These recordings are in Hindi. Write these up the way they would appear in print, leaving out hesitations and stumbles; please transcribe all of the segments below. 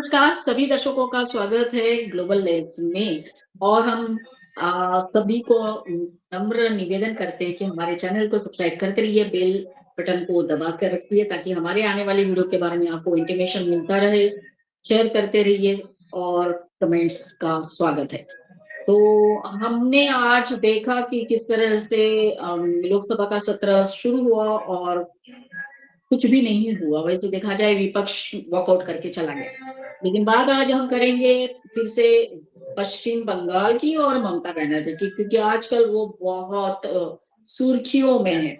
नमस्कार, सभी दर्शकों का स्वागत है ग्लोबल लेंस में। और हम सभी को नम्र निवेदन करते हैं कि हमारे चैनल को सब्सक्राइब करते रहिए, बेल बटन को दबा कर रखिए ताकि हमारे आने वाली वीडियो के बारे में आपको इंटीमेशन मिलता रहे। शेयर करते रहिए और कमेंट्स का स्वागत है। तो हमने आज देखा कि किस तरह से लोकसभा का सत्र शुरू हुआ और कुछ भी नहीं हुआ। वैसे देखा जाए विपक्ष वॉकआउट करके चला गया। लेकिन बात आज हम करेंगे फिर से पश्चिम बंगाल की और ममता बनर्जी की, क्योंकि आजकल वो बहुत सुर्खियों में है।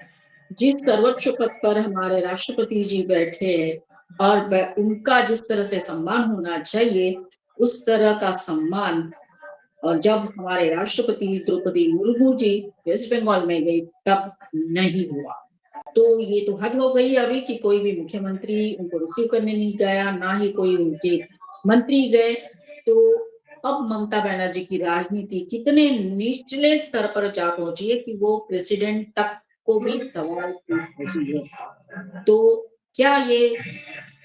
जिस सर्वोच्च पद पर हमारे राष्ट्रपति जी बैठे हैं और उनका जिस तरह से सम्मान होना चाहिए, उस तरह का सम्मान और जब हमारे राष्ट्रपति द्रौपदी मुर्मू जी वेस्ट बंगाल में गई तब नहीं हुआ। तो ये तो हद हो गई अभी कि कोई भी मुख्यमंत्री उनको रिसीव करने नहीं गया, ना ही कोई उनके मंत्री गए। तो अब ममता बनर्जी की राजनीति कितने निचले स्तर पर जा पहुंची है कि वो प्रेसिडेंट तक को भी सवाल पूछ रही है। तो क्या ये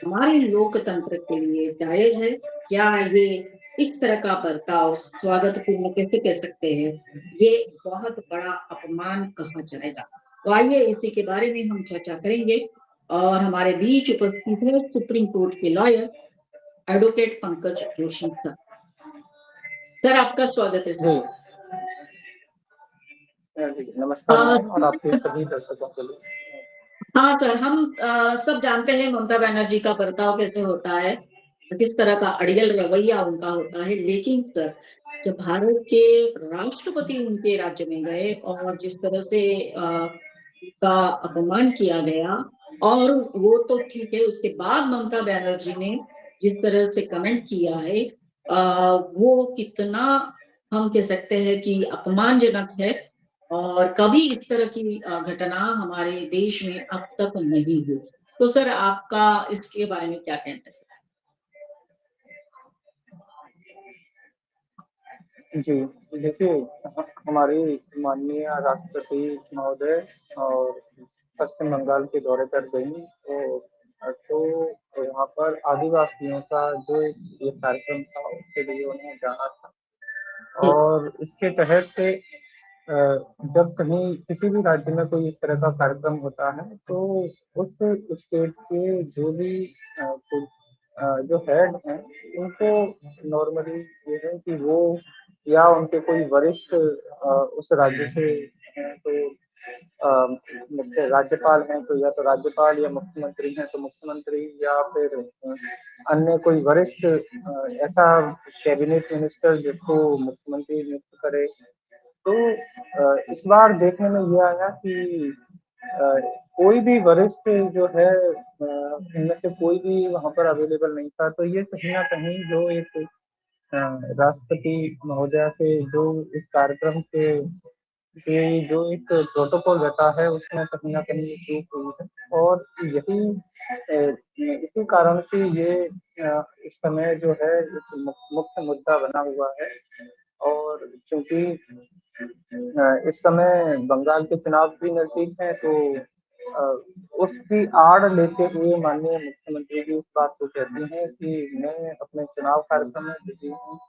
हमारे लोकतंत्र के लिए जायज है? क्या ये इस तरह का बर्ताव स्वागतपूर्ण कैसे कह सकते हैं? ये बहुत बड़ा अपमान कहा जाएगा। तो आइए इसी के बारे में हम चर्चा करेंगे। और हमारे बीच उपस्थित है सुप्रीम कोर्ट के lawyer advocate Pankaj Joshi sir. Sir, आपका स्वागत है जी। सर। जी, नमस्कार मैम और आपके सर, सभी दर्शकों के लिए। हाँ सर, हम सब जानते हैं ममता बनर्जी का बर्ताव कैसे होता है, किस तरह का अड़ियल रवैया उनका होता है। लेकिन सर, जब भारत के राष्ट्रपति उनके राज्य में गए और जिस तरह से का अपमान किया गया, और वो तो ठीक है, उसके बाद ममता बनर्जी ने जिस तरह से कमेंट किया है, वो कितना हम कह सकते हैं कि अपमानजनक है। और कभी इस तरह की घटना हमारे देश में अब तक नहीं हुई। तो सर, आपका इसके बारे में क्या कहना है सर? जी, देखिए हमारी माननीय राष्ट्रपति महोदय और पश्चिम बंगाल के दौरे पर गई तो यहाँ पर आदिवासियों का जो ये कार्यक्रम था उसके लिए उन्हें जाना था। जी, और इसके तहत जब कहीं किसी भी राज्य में कोई इस तरह का कार्यक्रम होता है तो उस स्टेट के जो भी जो हेड हैं उनको नॉर्मली ये है कि वो या उनके कोई वरिष्ठ उस राज्य से हैं तो मुख्य राज्यपाल हैं तो या तो राज्यपाल या मुख्यमंत्री हैं तो मुख्यमंत्री या फिर अन्य कोई वरिष्ठ ऐसा कैबिनेट मिनिस्टर जिसको मुख्यमंत्री नियुक्त करे। तो इस बार देखने में ये आया कि अ, कोई भी वरिष्ठ जो है इनमें से कोई भी वहाँ पर अवेलेबल नहीं था। तो ये कहीं न कहीं जो एक राष्ट्रपति महोदया से जो इस कार्यक्रम के जो एक प्रोटोकॉल रहता है उसमें कहीं न कहीं ये चूक हुई है। और यही इसी कारण से ये इस समय जो है एक मुख्य मुद्दा बना हुआ है। और चूँकि इस समय बंगाल के चुनाव भी नज़दीक हैं तो अ, उसकी आड़ लेते हुए माननीय मुख्यमंत्री जी इस बात को कहती हैं कि मैं अपने चुनाव कार्यक्रम में बिज़ी हूँ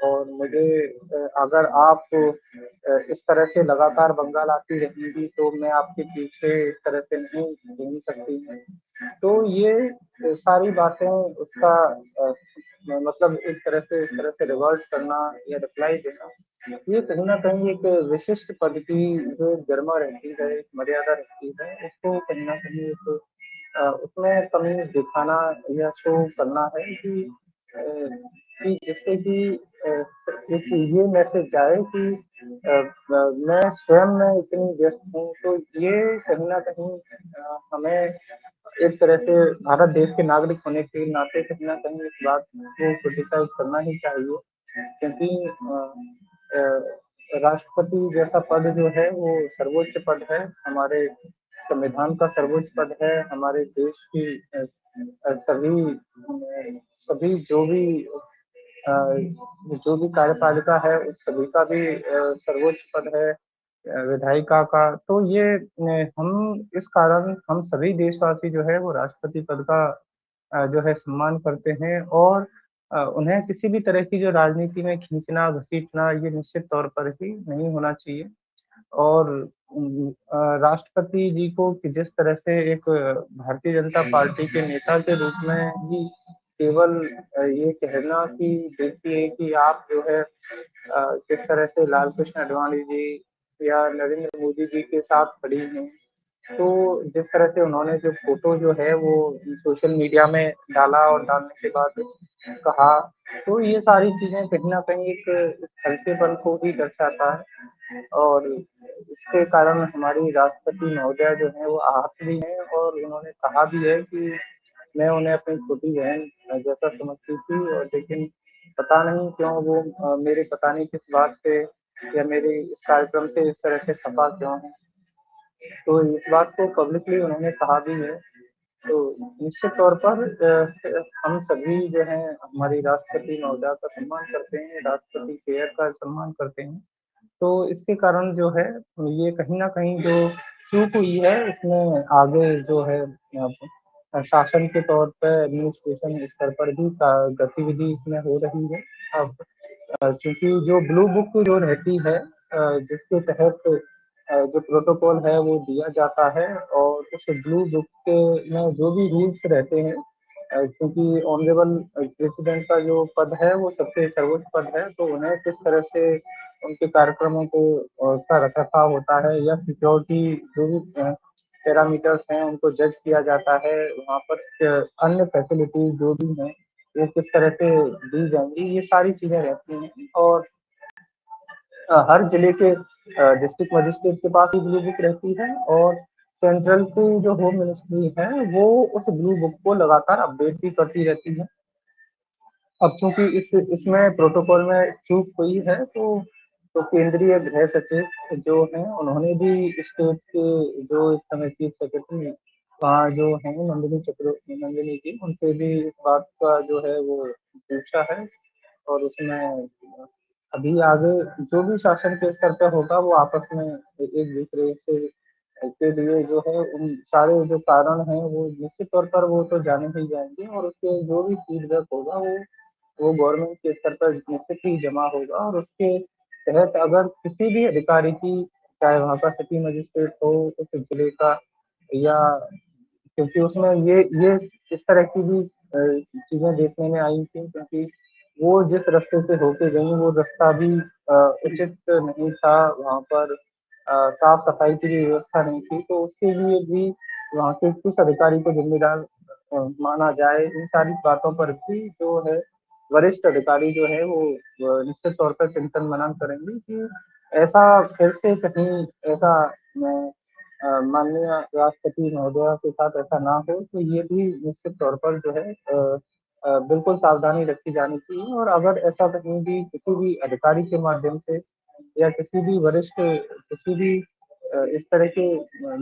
और मुझे अगर आप इस तरह से लगातार बंगाल आती रहेंगी तो मैं आपके पीछे इस तरह से नहीं घूम सकती हैं। तो ये सारी बातें उसका मतलब एक तरह से इस तरह से रिवर्ट करना या रिप्लाई देना, ये कहीं न कहीं एक विशिष्ट पद की जो गरिमा रहती है, एक मर्यादा रहती है, उसको कहीं न कहीं एक उसमें कमी दिखाना या शो करना है अ, कि जिससे कि अ, एक ये मैसेज जाए कि मैं स्वयं में इतनी व्यस्त हूँ, तो ये कहीं न कहीं हमें एक तरह से भारत देश के नागरिक होने के नाते कहीं न कहीं इस बात को क्रिटिसाइज़ करना ही चाहिए। क्योंकि राष्ट्रपति जैसा पद जो है वो सर्वोच्च पद है, हमारे संविधान का सर्वोच्च पद है, हमारे देश की सभी जो भी कार्यपालिका है उस सभी का भी सर्वोच्च पद है विधायिका का। तो ये हम इस कारण हम सभी देशवासी जो है वो राष्ट्रपति पद का जो है सम्मान करते हैं। और उन्हें किसी भी तरह की जो राजनीति में खींचना-घसीटना ये निश्चित तौर पर ही नहीं होना चाहिए। और राष्ट्रपति जी को कि जिस तरह से एक भारतीय जनता पार्टी के नेता के रूप में ही केवल ये कहना कि देखिए कि आप जो है किस तरह से लाल कृष्ण आडवाणी जी या नरेंद्र मोदी जी के साथ खड़ी हैं। तो जिस तरह से उन्होंने जो फ़ोटो जो है वो सोशल मीडिया में डाला और डालने के बाद कहा, तो ये सारी चीज़ें कहीं न कहीं एक हल्केपन को ही दर्शाता है और इसके कारण हमारी राष्ट्रपति महोदया जो हैं वो आहत भी हैं और उन्होंने कहा भी है कि मैं उन्हें अपनी छोटी बहन जैसा समझती थी और लेकिन पता नहीं क्यों वो मेरे पता नहीं किस बात से या मेरे इस कार्यक्रम से इस तरह से खफ़ा क्यों हैं। तो इस बात को पब्लिकली उन्होंने कहा भी है। तो निश्चित तौर पर हम सभी जो हैं हमारी राष्ट्रपति महोदया का सम्मान करते हैं, राष्ट्रपति केयर का सम्मान करते हैं। तो इसके कारण जो है ये कहीं न कहीं जो चूक हुई है इसमें आगे जो है शासन के तौर पे एडमिनिस्ट्रेशन स्तर पर भी गतिविधि इसमें हो रही है। अब चूँकि जो ब्लू बुक जो रहती है जिसके तहत जो प्रोटोकॉल है वो दिया जाता है और उस ब्लू बुक के में जो भी रूल्स रहते हैं क्योंकि ऑनरेबल प्रेसिडेंट का जो पद है वो सबसे सर्वोच्च पद है, तो उन्हें किस तरह से उनके कार्यक्रमों को का रख-रखाव होता है या सिक्योरिटी जो भी पैरामीटर्स हैं उनको जज किया जाता है, वहाँ पर अन्य फैसिलिटीज़ जो भी हैं, वो किस तरह से दी जाएँगी, ये सारी चीज़ें रहती हैं और हर जिले के डिस्ट्रिक्ट मजिस्ट्रेट के पास ही ब्लू बुक रहती है और सेंट्रल की जो होम मिनिस्ट्री है, वो उस ब्लू बुक को लगातार अपडेट भी करती रहती है। अब चूँकि इस इसमें प्रोटोकॉल में चूक हुई है तो केंद्रीय गृह सचिव जो हैं उन्होंने भी स्टेट के जो इस समय चीफ सेक्रेटरी जो हैं नंदिनी जी उनसे भी इस बात का जो है वो पूछा है और उसमें अभी आगे जो भी शासन के स्तर पे होगा वो आपस में एक-दूसरे से के लिए जो है उन सारे जो कारण हैं वो निश्चित तौर पर वो तो जाने ही जाएँगे और उसके जो भी फीडबैक होगा वो गवर्नमेंट के स्तर पर निश्चित ही जमा होगा और उसके तहत अगर किसी भी अधिकारी की चाहे वहाँ का सिटी मजिस्ट्रेट हो, उस जिले का या क्योंकि उसमें ये इस तरह की भी चीज़ें देखने में आई थी क्योंकि वो जिस रास्ते से होके गईं वो रास्ता भी उचित नहीं था, वहाँ पर साफ-सफाई की भी व्यवस्था नहीं थी, तो उसके लिए भी वहाँ के किस अधिकारी को ज़िम्मेदार माना जाए, इन सारी बातों पर भी जो है वरिष्ठ अधिकारी जो है वो निश्चित तौर पर चिंतन-मनन करेंगे कि ऐसा फिर से कहीं ऐसा माननीय राष्ट्रपति महोदया के साथ ऐसा ना हो, तो ये भी निश्चित तौर पर जो है बिल्कुल सावधानी रखी जानी चाहिए और अगर ऐसा कहीं भी किसी भी अधिकारी के माध्यम से या किसी भी वरिष्ठ किसी भी इस तरह के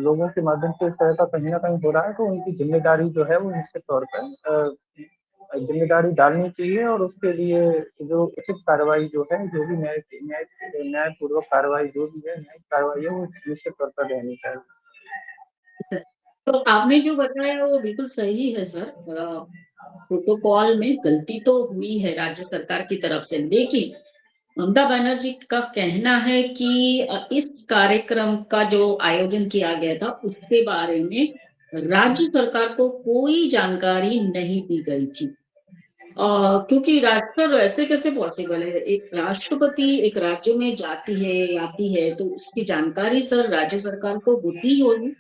लोगों के माध्यम से इस तरह का कहीं न कहीं हो रहा है, तो उनकी ज़िम्मेदारी जो है वो निश्चित तौर पर ज़िम्मेदारी डालनी चाहिए और उसके लिए जो उचित कार्रवाई जो है, जो भी न्याय न्यायपूर्वक कार्रवाई जो भी है, न्यायिक कार्रवाई है, वो निश्चित तौर पर रहनी चाहिए। तो आपने जो बताया वो बिल्कुल सही है सर। प्रोटोकॉल में गलती तो हुई है राज्य सरकार की तरफ से, लेकिन ममता बनर्जी का कहना है कि इस कार्यक्रम का जो आयोजन किया गया था, उसके बारे में राज्य सरकार को कोई जानकारी नहीं दी गई थी। क्योंकि सर ऐसे कैसे पॉसिबल है? एक राष्ट्रपति एक राज्य में जाती है, आती है, तो उसकी जानकारी सर राज्य सरकार को होती ही होगी।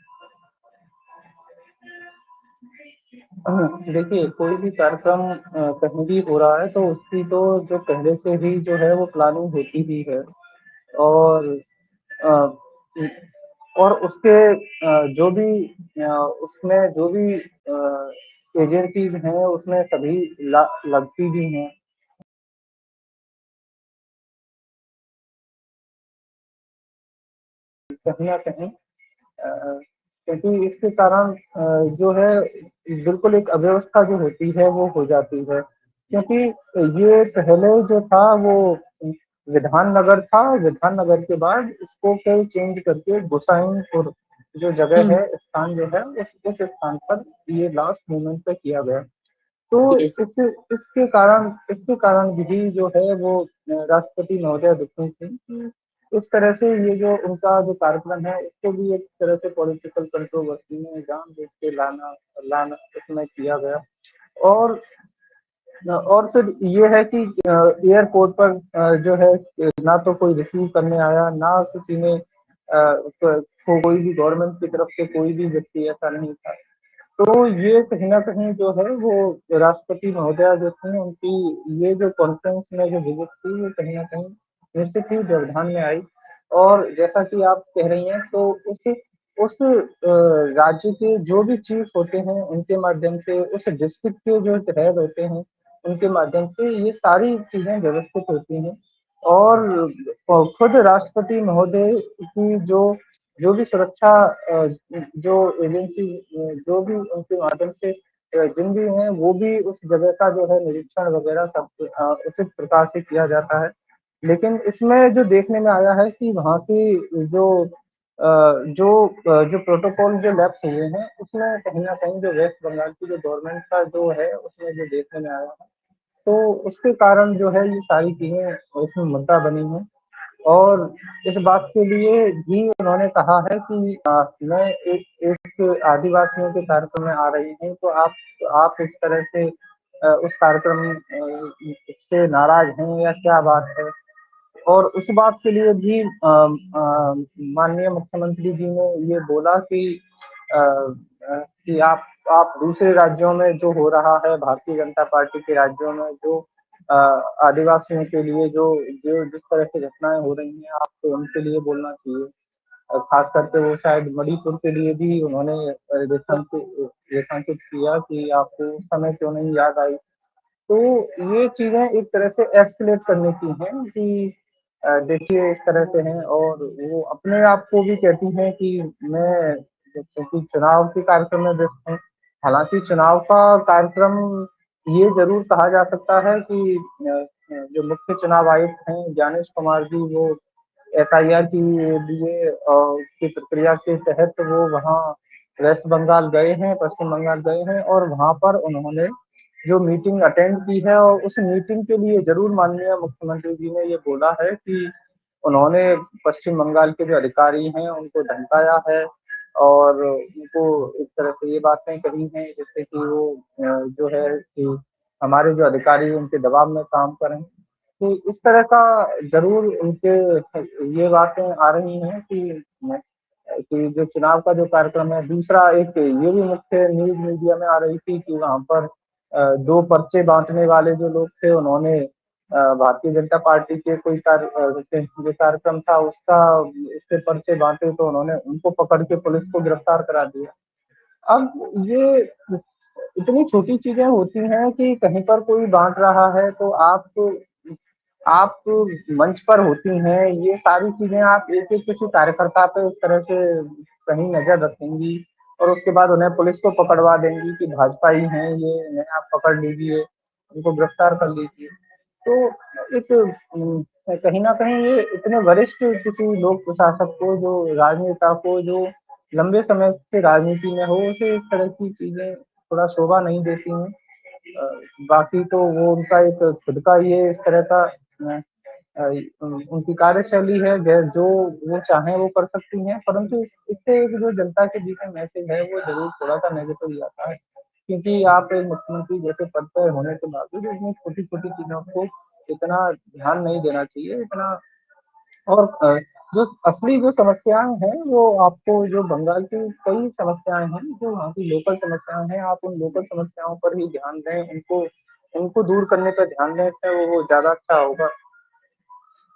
देखिए, कोई भी कार्यक्रम कहीं भी हो रहा है तो उसकी तो जो पहले से ही जो है वो प्लानिंग होती ही है और अ, उ और उसके जो भी उसमें जो भी एजेंसीज़ हैं उसमें सभी लगती भी हैं। कहीं न कहीं क्योंकि इसके कारण जो है बिल्कुल एक अव्यवस्था जो होती है वो हो जाती है। क्योंकि ये पहले जो था वो विधान नगर था, विधान नगर के बाद इसको फिर चेंज करके गोसाइनपुर जो जगह हुँ। है, स्थान जो है उस स्थान पर ये लास्ट मोमेंट पे किया गया। तो यस। इसके कारण भी जो है वो राष्ट्रपति महोदया दुखी थी कि इस तरह से ये जो उनका जो कार्यक्रम है उसको भी एक तरह से पॉलिटिकल कंट्रोवर्सी में जानबूझ के लाना लाना उसमें किया गया। और और फिर ये है कि एयरपोर्ट पर जो है ना तो कोई रिसीव करने आया, ना किसी ने कोई भी गवर्नमेंट की तरफ से कोई भी व्यक्ति ऐसा नहीं था। तो ये कहीं न कहीं जो है वो राष्ट्रपति महोदया जो थी उनकी ये जो कॉन्फ्रेंस में जो विजिट थी वो कहीं न कहीं निश्चित ही व्यवधान में आई। और जैसा कि आप कह रही हैं तो उस राज्य के जो भी चीफ होते हैं उनके माध्यम से, उस डिस्ट्रिक्ट के जो हेड होते हैं उनके माध्यम से ये सारी चीज़ें व्यवस्थित होती हैं। और खुद राष्ट्रपति महोदय की जो भी सुरक्षा जो एजेंसी जो भी उनके माध्यम से जिन भी हैं वो भी उस जगह का जो है निरीक्षण वगैरह सब उचित प्रकार से किया जाता है। लेकिन इसमें जो देखने में आया है कि वहाँ की जो प्रोटोकॉल जो लैप्स हुए हैं उसमें कहीं न कहीं जो वेस्ट बंगाल की जो गवर्नमेंट का जो है उसमें जो देखने में आया है, तो उसके कारण जो है ये सारी चीज़ें इसमें मुद्दा बनी हैं। और इस बात के लिए भी उन्होंने कहा है कि मैं एक आदिवासियों के कार्यक्रम में आ रही हूँ, तो आप इस तरह से उस कार्यक्रम से नाराज़ हैं या क्या बात है? और उस बात के लिए भी माननीय मुख्यमंत्री जी ने ये बोला कि आप दूसरे राज्यों में जो हो रहा है, भारतीय जनता पार्टी के राज्यों में जो अ, आदिवासियों के लिए जो जो जिस तरह से घटनाएँ हो रही हैं, आपको उनके लिए बोलना चाहिए। खास करके वो शायद मणिपुर के लिए भी उन्होंने रेखांकित किया कि आपको उस समय क्यों नहीं याद आई। तो ये चीज़ें एक तरह से एस्केलेट करने की हैं कि देखिए इस तरह से हैं। और वो अपने आप को भी कहती हैं कि मैं क्योंकि चुनाव के कार्यक्रम में व्यस्त हूँ। हालाँकि चुनाव का कार्यक्रम ये ज़रूर कहा जा सकता है कि जो मुख्य चुनाव आयुक्त हैं ज्ञानेश कुमार जी वो एसआईआर की लिए की प्रक्रिया के तहत वो वहाँ वेस्ट बंगाल गए हैं, पश्चिम बंगाल गए हैं और वहाँ पर उन्होंने जो मीटिंग अटेंड की है और उस मीटिंग के लिए ज़रूर माननीय मुख्यमंत्री जी ने ये बोला है कि उन्होंने पश्चिम बंगाल के जो अधिकारी हैं उनको धमकाया है और उनको एक तरह से ये बातें कही हैं जिससे कि वो जो है कि हमारे जो अधिकारी हैं उनके दबाव में काम करें। तो इस तरह का ज़रूर उनके ये बातें आ रही हैं कि जो चुनाव का जो कार्यक्रम है, दूसरा एक ये भी मुख्य न्यूज़ मीडिया में आ रही थी कि वहाँ पर 2 पर्चे बाँटने वाले जो लोग थे उन्होंने भारतीय जनता पार्टी के कोई जो कार्यक्रम था उसका उसके पर्चे बाँटे तो उन्होंने उनको पकड़ के पुलिस को गिरफ्तार करा दिया। अब ये इतनी छोटी चीज़ें होती हैं कि कहीं पर कोई बाँट रहा है तो आप मंच पर होती हैं, ये सारी चीज़ें आप एक-एक किसी कार्यकर्ता पे इस तरह से कहीं नज़र रखेंगी और उसके बाद उन्हें पुलिस को पकड़वा देंगी कि भाजपाई हैं ये, इन्हें आप पकड़ लीजिए, इनको गिरफ्तार कर लीजिए। तो एक कहीं न कहीं ये इतने वरिष्ठ किसी लोक प्रशासक को, जो राजनेता को, जो लंबे समय से राजनीति में हो, उसे इस तरह की चीज़ें थोड़ा शोभा नहीं देती हैं। अ, बाकी तो वो उनका एक खुद का ये इस तरह का अ, उनकी कार्यशैली है जो वो चाहें वो कर सकती हैं, परंतु इससे एक जो जनता के बीच में मैसेज है वो ज़रूर थोड़ा-सा नेगेटिव ही आता है। क्योंकि आप एक मुख्यमंत्री जैसे पद पे होने के बावजूद इतनी छोटी-छोटी चीज़ों को इतना ध्यान नहीं देना चाहिए, इतना। और जो असली जो समस्याएँ हैं वो आपको जो बंगाल की कई समस्याएँ हैं, जो वहाँ की लोकल समस्याएँ हैं, आप उन लोकल समस्याओं पर ही ध्यान दें, उनको उनको दूर करने पे ध्यान दें, तो वो ज़्यादा अच्छा होगा।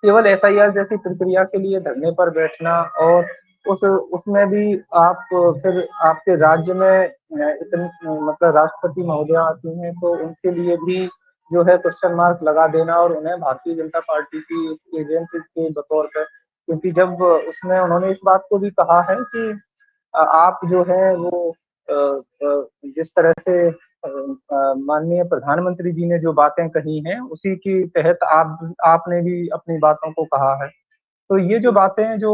केवल एसआईआर जैसी प्रक्रिया के लिए धरने पर बैठना और उसमें भी आप फिर आपके राज्य में मतलब राष्ट्रपति महोदया आती हैं तो उनके लिए भी जो है क्वेश्चन मार्क लगा देना और उन्हें भारतीय जनता पार्टी की एजेंट के बतौर पे, क्योंकि जब उसमें उन्होंने इस बात को भी कहा है कि आप जो है वो जिस तरह से माननीय प्रधानमंत्री जी ने जो बातें कही हैं, उसी के तहत आपने भी अपनी बातों को कहा है। तो ये जो बातें जो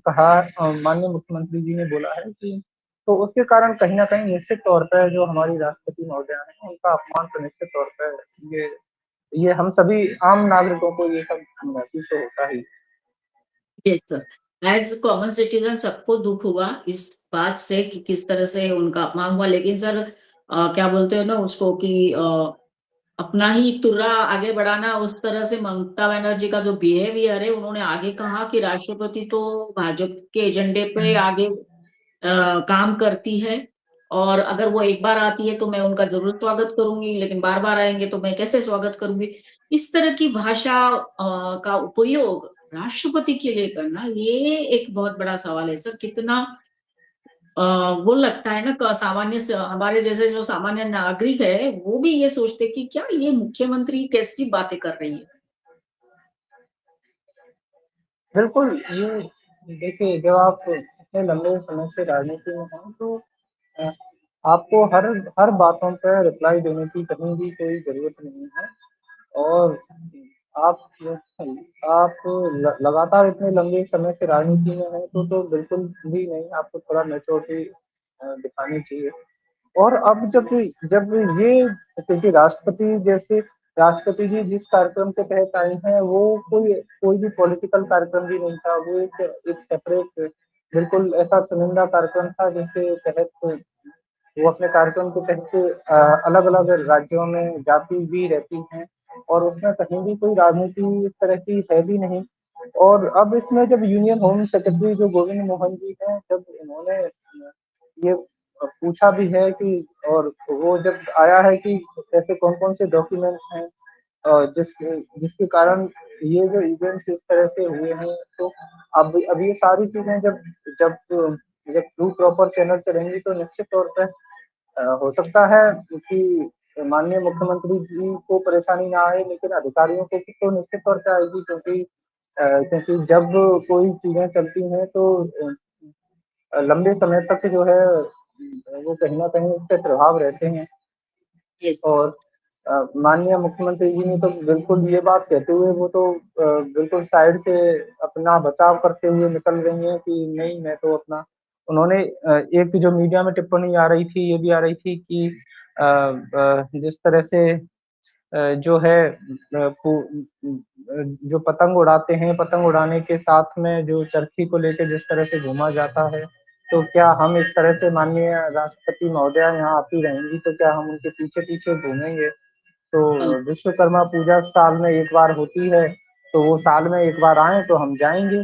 कहा माननीय मुख्यमंत्री जी ने बोला है कि तो उसके कारण कहीं न कहीं निश्चित तौर पे जो हमारी राष्ट्रपति महोदया हैं, उनका अपमान तो निश्चित तौर पे ये ये हम सभी आम नागरिकों को ये सब महसूस तो होता ही। Yes sir. As common citizen सबको दुःख हुआ इस बात से कि किस तरह से उनका अपमान हुआ। लेकिन सर क्या बोलते हैं ना उसको कि अपना ही तुर्रा आगे बढ़ाना उस तरह से ममता बनर्जी का जो बिहेवियर है, उन्होंने आगे कहा कि राष्ट्रपति तो भाजपा के एजेंडे पे आगे काम करती है और अगर वो एक बार आती है तो मैं उनका ज़रूर स्वागत करूँगी, लेकिन बार-बार आएँगे तो मैं कैसे स्वागत करूँगी? इस तरह की भाषा का उपयोग राष्ट्रपति के लिए करना ये एक बहुत बड़ा सवाल है सर। कितना अ, वो लगता है ना सामान्य हमारे जैसे जो सामान्य नागरिक है, वो भी ये सोचते कि क्या ये मुख्यमंत्री कैसी बातें कर रही है? बिल्कुल, ये देखिए जब आप इतने लंबे समय से राजनीति में हैं तो अ, आपको हर हर बातों पे रिप्लाई देने की कहीं भी कोई ज़रूरत नहीं है और आप आप लगातार इतने लंबे समय से राजनीति में हैं तो बिल्कुल भी नहीं, आपको थोड़ा मैच्योरिटी दिखानी चाहिए। और अब जब जब ये क्योंकि राष्ट्रपति जी जिस कार्यक्रम के तहत आई हैं वो कोई कोई भी पॉलिटिकल कार्यक्रम भी नहीं था, वो एक सेपरेट बिल्कुल ऐसा चुनिंदा कार्यक्रम था जिसके तहत वो अपने कार्यक्रम के तहत अलग-अलग राज्यों में जाती भी रहती हैं और उसमें कहीं भी कोई राजनीति इस तरह की है भी नहीं। और अब इसमें जब यूनियन होम सेक्रेटरी जो गोविंद मोहन जी हैं, जब उन्होंने ये पूछा भी है कि और वो जब आया है कि ऐसे कौन-कौन से डॉक्यूमेंट्स हैं जिसके कारण ये जो इवेंट्स इस तरह से हुए हैं, तो अब ये सारी चीज़ें जब जब जब ट्रू प्रॉपर चैनल चलेंगी तो निश्चित तौर पे हो सकता है कि माननीय मुख्यमंत्री जी को परेशानी ना आए लेकिन अधिकारियों को तो निश्चित तौर पे आएगी क्योंकि जब कोई चीज़ें चलती हैं तो लंबे समय तक जो है वो कहीं न कहीं उसके प्रभाव रहते हैं। यस। और माननीय मुख्यमंत्री जी ने तो बिल्कुल ये बात कहते हुए वो तो बिल्कुल साइड से अपना बचाव करते हुए निकल रही हैं कि नहीं मैं तो अपना उन्होंने एक जो मीडिया में टिप्पणी आ रही थी, ये भी आ रही थी कि जिस तरह से जो है जो पतंग उड़ाते हैं, पतंग उड़ाने के साथ में जो चरखी को लेके जिस तरह से घूमा जाता है, तो क्या हम इस तरह से माननीय राष्ट्रपति महोदया यहाँ आती रहेंगी, तो क्या हम उनके पीछे-पीछे घूमेंगे? तो विश्वकर्मा पूजा साल में 1 बार होती है, तो वो साल में 1 बार आएँ तो हम जाएँगे।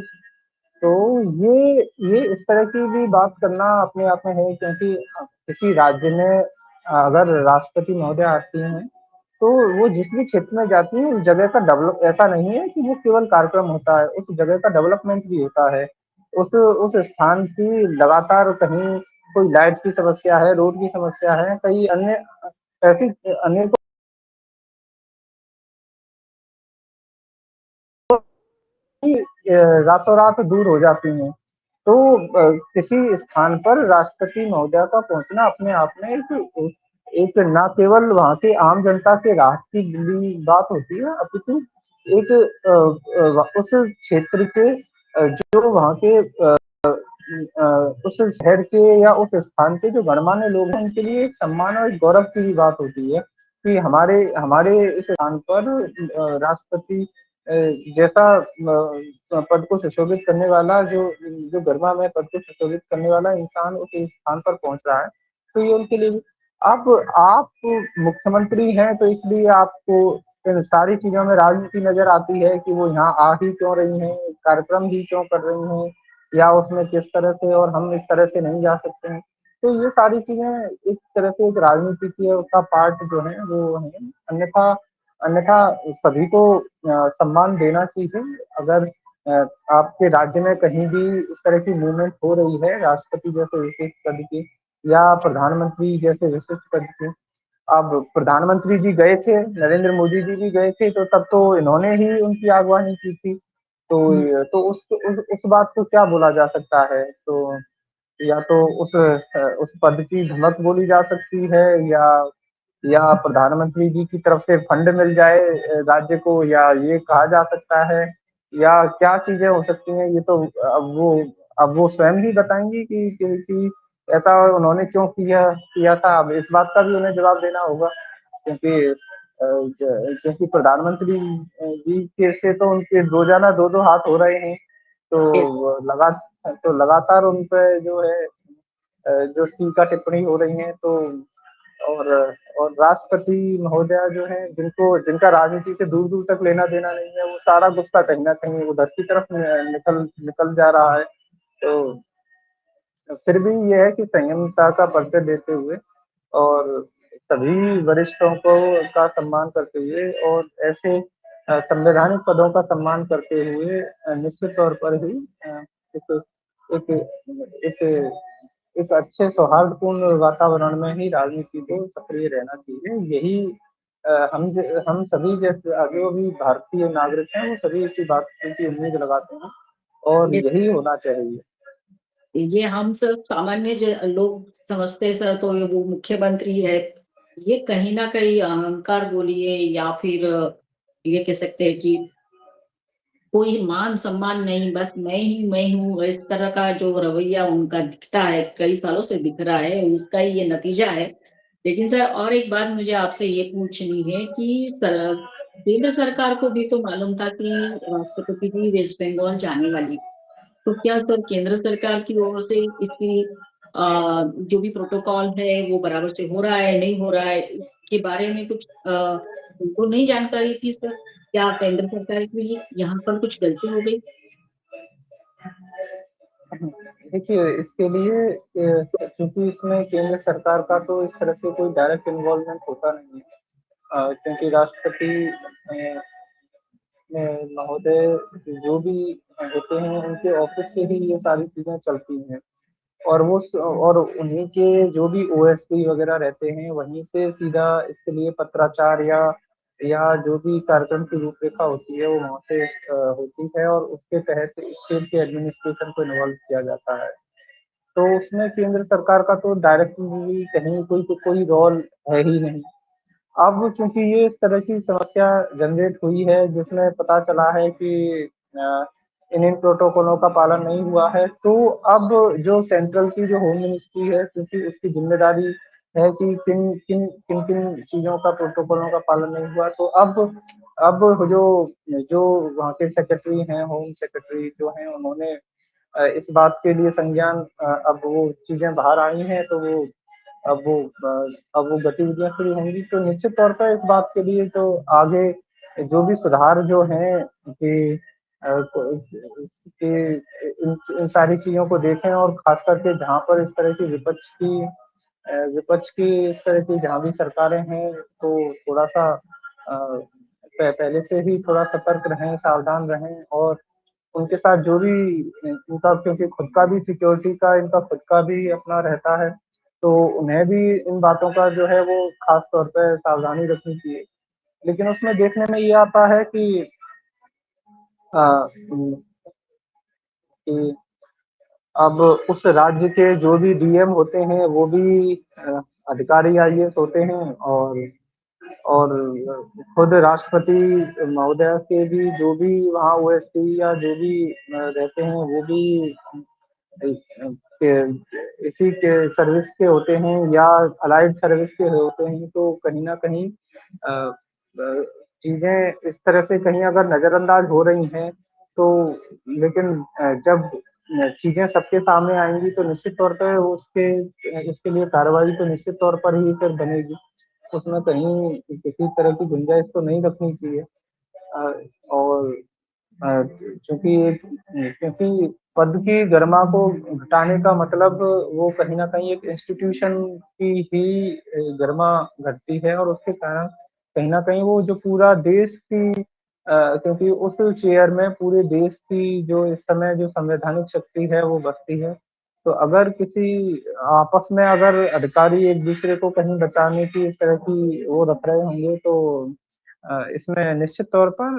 तो ये इस तरह की भी बात करना अपने आप में है क्योंकि किसी राज्य में अगर राष्ट्रपति महोदया आती हैं, तो वो जिस भी क्षेत्र में जाती हैं, उस जगह का डेवलप ऐसा नहीं है कि वो केवल कार्यक्रम होता है, उस जगह का डेवलपमेंट भी होता है। उस स्थान की लगातार कहीं कोई लाइट की समस्या है, रोड की समस्या है, कई अन्य ऐसी अनेकों की रातों-रात दूर हो जाती हैं। तो किसी स्थान पर राष्ट्रपति महोदया का पहुँचना अपने आप में एक एक ना केवल वहाँ के आम जनता के राहत की लिए बात होती है, अपितु एक उस क्षेत्र के जो वहाँ के उस शहर के या उस स्थान के जो गणमान्य लोग हैं, उनके लिए एक सम्मान और एक गौरव की भी बात होती है कि हमारे हमारे इस स्थान पर राष्ट्रपति अ, जैसा पद को सुशोभित करने वाला जो गरिमामय पद को सुशोभित करने वाला इंसान उस स्थान पर पहुँच रहा है, तो ये उनके लिए भी अब आप मुख्यमंत्री हैं, तो इसलिए आपको इन सारी चीज़ों में राजनीति नज़र आती है कि वो यहाँ आ ही क्यों रही हैं, कार्यक्रम ही क्यों कर रही हैं या उसमें किस तरह से और हम इस तरह से नहीं जा सकते हैं। तो ये सारी चीज़ें एक तरह से एक राजनीति की का पार्ट जो है वो है, अन्यथा अन्यथा सभी को सम्मान देना चाहिए। अगर आपके राज्य में कहीं भी इस तरह की मूवमेंट हो रही है, राष्ट्रपति जैसे विशिष्ट पद की या प्रधानमंत्री जैसे विशिष्ट पद की। अब प्रधानमंत्री जी गए थे, नरेंद्र मोदी जी भी गए थे, तो तब तो इन्होंने ही उनकी अगवानी की थी। हुँ, तो उस बात को क्या बोला जा सकता है? तो या तो उस पद की धमक बोली जा सकती है या प्रधानमंत्री जी की तरफ से फंड मिल जाए राज्य को या ये कहा जा सकता है या क्या चीज़ें हो सकती हैं ये तो अब वो स्वयं ही बताएँगी कि ऐसा उन्होंने क्यों किया किया था? अब इस बात का भी उन्हें जवाब देना होगा, क्योंकि क्योंकि प्रधानमंत्री जी के से तो उनके रोजाना दो दो हाथ हो रहे हैं, यस, तो लगातार उन पे जो है जो टीका टिप्पणी हो रही है, तो और और राष्ट्रपति महोदया जो है, जिनका राजनीति से दूर दूर तक लेना देना नहीं है, वो सारा गुस्सा कहीं ना कहीं उधर की तरफ निकल निकल जा रहा है। तो फिर भी ये है कि संयमता का परिचय देते हुए और सभी वरिष्ठों को का सम्मान करते हुए और ऐसे संवैधानिक पदों का सम्मान करते हुए निश्चित तौर पर ही एक एक एक एक अच्छे सौहार्दपूर्ण वातावरण में ही राजनीति को सक्रिय रहना चाहिए। यही हम सभी जैसे जो भी भारतीय नागरिक हैं, वो सभी इसी बात की उम्मीद लगाते हैं और यस। यही होना चाहिए। ये हम सब सामान्य लोग समझते हैं सर, तो ये वो मुख्यमंत्री है, ये कहीं ना कहीं अहंकार बोलिए या फिर ये कह सकते हैं कि कोई मान सम्मान नहीं, बस मैं हूँ, इस तरह का जो रवैया उनका दिखता है, कई सालों से दिख रहा है, उसका ही ये नतीजा है। लेकिन सर और एक बात मुझे आपसे ये पूछनी है कि केंद्र सरकार को भी तो मालूम था कि राष्ट्रपति जी वेस्ट बंगाल जाने वाली, तो क्या सर केंद्र सरकार की ओर से इसकी जो भी प्रोटोकॉल है वो बराबर से हो रहा है, नहीं हो रहा है, इसके बारे में कुछ उनको नहीं जानकारी थी सर? क्या केंद्र सरकार की यहाँ पर कुछ गलती हो गई? देखिए, इसके लिए चूँकि इसमें केंद्र सरकार का तो इस तरह से कोई डायरेक्ट इन्वॉल्वमेंट होता नहीं है। क्योंकि राष्ट्रपति महोदय जो भी होते हैं, उनके ऑफिस से ही ये सारी चीज़ें चलती हैं। और उन्हीं के जो भी ओएसडी वगैरह रहते हैं, वहीं से सीधा इसके लिए पत्राचार या जो भी कार्यक्रम की रूपरेखा होती है, वो वहाँ से होती है और उसके तहत स्टेट के एडमिनिस्ट्रेशन को इन्वॉल्व किया जाता है। तो उसमें केंद्र सरकार का तो डायरेक्टली कहीं कोई रोल है ही नहीं। अब चूँकि ये इस तरह की समस्या जनरेट हुई है, जिसमें पता चला है कि अ, इन प्रोटोकॉलों का पालन नहीं हुआ है, तो अब जो सेंट्रल की जो होम मिनिस्ट्री है, क्योंकि उसकी ज़िम्मेदारी है कि किन-किन चीज़ों का प्रोटोकॉलों का पालन नहीं हुआ, तो अब जो जो वहाँ के सेक्रेटरी हैं, होम सेक्रेटरी जो हैं, उन्होंने इस बात के लिए संज्ञान अब वो चीज़ें बाहर आई हैं, तो अब वो अब वो गतिविधियाँ शुरू होंगी, तो निश्चित तौर पर इस बात के लिए तो आगे जो भी सुधार जो हैं कि कि इन सारी चीज़ों को देखें और ख़ास करके जहाँ पर इस तरह की विपक्ष की इस तरह की जहाँ भी सरकारें हैं, तो थोड़ा-सा पहले से ही थोड़ा सतर्क रहें, सावधान रहें और उनके साथ जो भी इनका क्योंकि खुद का भी सिक्योरिटी का इनका खुद का भी अपना रहता है, तो उन्हें भी इन बातों का जो है वो ख़ास तौर पे सावधानी रखनी चाहिए। लेकिन उसमें देखने में ये आता है कि अ, उम, कि अब उस राज्य के जो भी डीएम होते हैं, वो भी अधिकारी आईएएस होते हैं और खुद राष्ट्रपति महोदया के भी जो भी वहाँ ओएसडी या जो भी रहते हैं, वो भी के इसी के सर्विस के होते हैं या अलाइड सर्विस के होते हैं, तो कहीं न कहीं चीज़ें इस तरह से कहीं अगर नज़रअंदाज हो रही हैं, तो लेकिन जब चीज़ें सबके सामने आएँगी, तो निश्चित तौर पे उसके लिए कार्रवाई तो निश्चित तौर पर ही फिर बनेगी। उसमें कहीं किसी तरह की गुंजाइश तो नहीं रखनी चाहिए। अ, और क्योंकि पद की गरिमा को घटाने का मतलब वो कहीं न कहीं एक इंस्टीट्यूशन की ही गरिमा घटती है और उसके कारण कहीं न कहीं वो जो पूरा देश की क्योंकि उस चेयर में पूरे देश की जो इस समय जो संवैधानिक शक्ति है वो बसती है। तो अगर किसी आपस में अगर अधिकारी एक-दूसरे को कहीं बचाने की इस तरह की वो रख रहे होंगे तो इसमें निश्चित तौर पर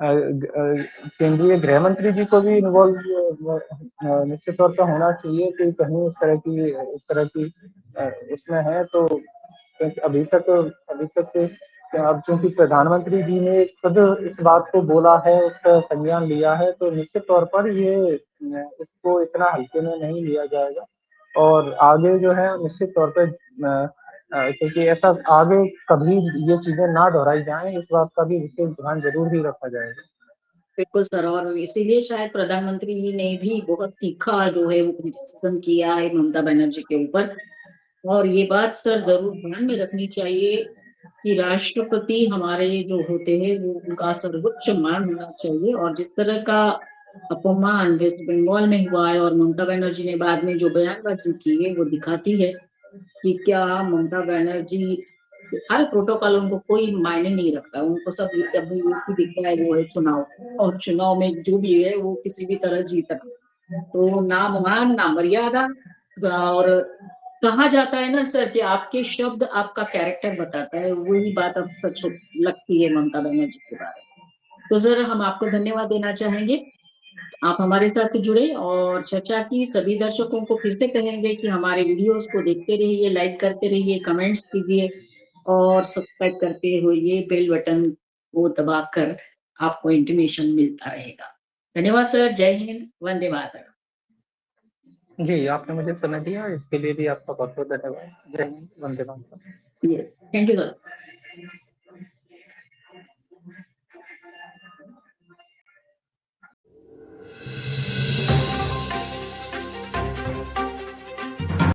केंद्रीय गृह मंत्री जी को भी निश्चित तौर पे होना चाहिए कि कहीं इस तरह की उसमें है तो क्योंकि अभी तक अब चूँकि प्रधानमंत्री जी ने खुद इस बात को बोला है, उसका संज्ञान लिया है, तो निश्चित तौर पर ये इसको इतना हल्के में नहीं लिया जाएगा। और आगे जो है निश्चित तौर पे क्योंकि ऐसा आगे कभी ये चीज़ें ना दोहराई जाएँ, इस बात का भी विशेष ध्यान ज़रूर ही रखा जाएगा। बिल्कुल सर, और इसीलिए शायद प्रधानमंत्री जी ने भी बहुत तीखा जो है वो क्रिटिसिज़्म किया है ममता बनर्जी के ऊपर। और ये बात सर ज़रूर ध्यान में रखनी चाहिए कि राष्ट्रपति हमारे जो होते हैं वो उनका सर्वोच्च मान होना चाहिए, और जिस तरह का अपमान वेस्ट बंगाल में हुआ है और ममता बनर्जी ने बाद में जो बयानबाज़ी की है वो दिखाती है कि क्या ममता बनर्जी हर प्रोटोकॉल उनको कोई मायने नहीं रखता। उनको सब अभी एक ही दिखता है वो है चुनाव, और चुनाव में जो भी है वो किसी भी तरह जीतना। तो ना मान, ना मर्यादा, और कहा जाता है ना सर कि आपके शब्द आपका कैरेक्टर बताता है, वही बात अब सच लगती है ममता बनर्जी के बारे में। तो सर हम आपको धन्यवाद देना चाहेंगे। आप हमारे साथ जुड़े और चर्चा की। सभी दर्शकों को फिर से कहेंगे कि हमारे वीडियोस को देखते रहिए, लाइक करते रहिए, कमेंट्स कीजिए और सब्सक्राइब करते हुए बेल बटन को दबाकर आपको इंटीमेशन मिलता रहेगा। धन्यवाद सर, जय हिंद, वंदे मातरम। जी, आपने मुझे समय दिया इसके लिए भी आपका बहुत-बहुत धन्यवाद। जय हिंद, वंदे मातरम। Yes, thank you sir.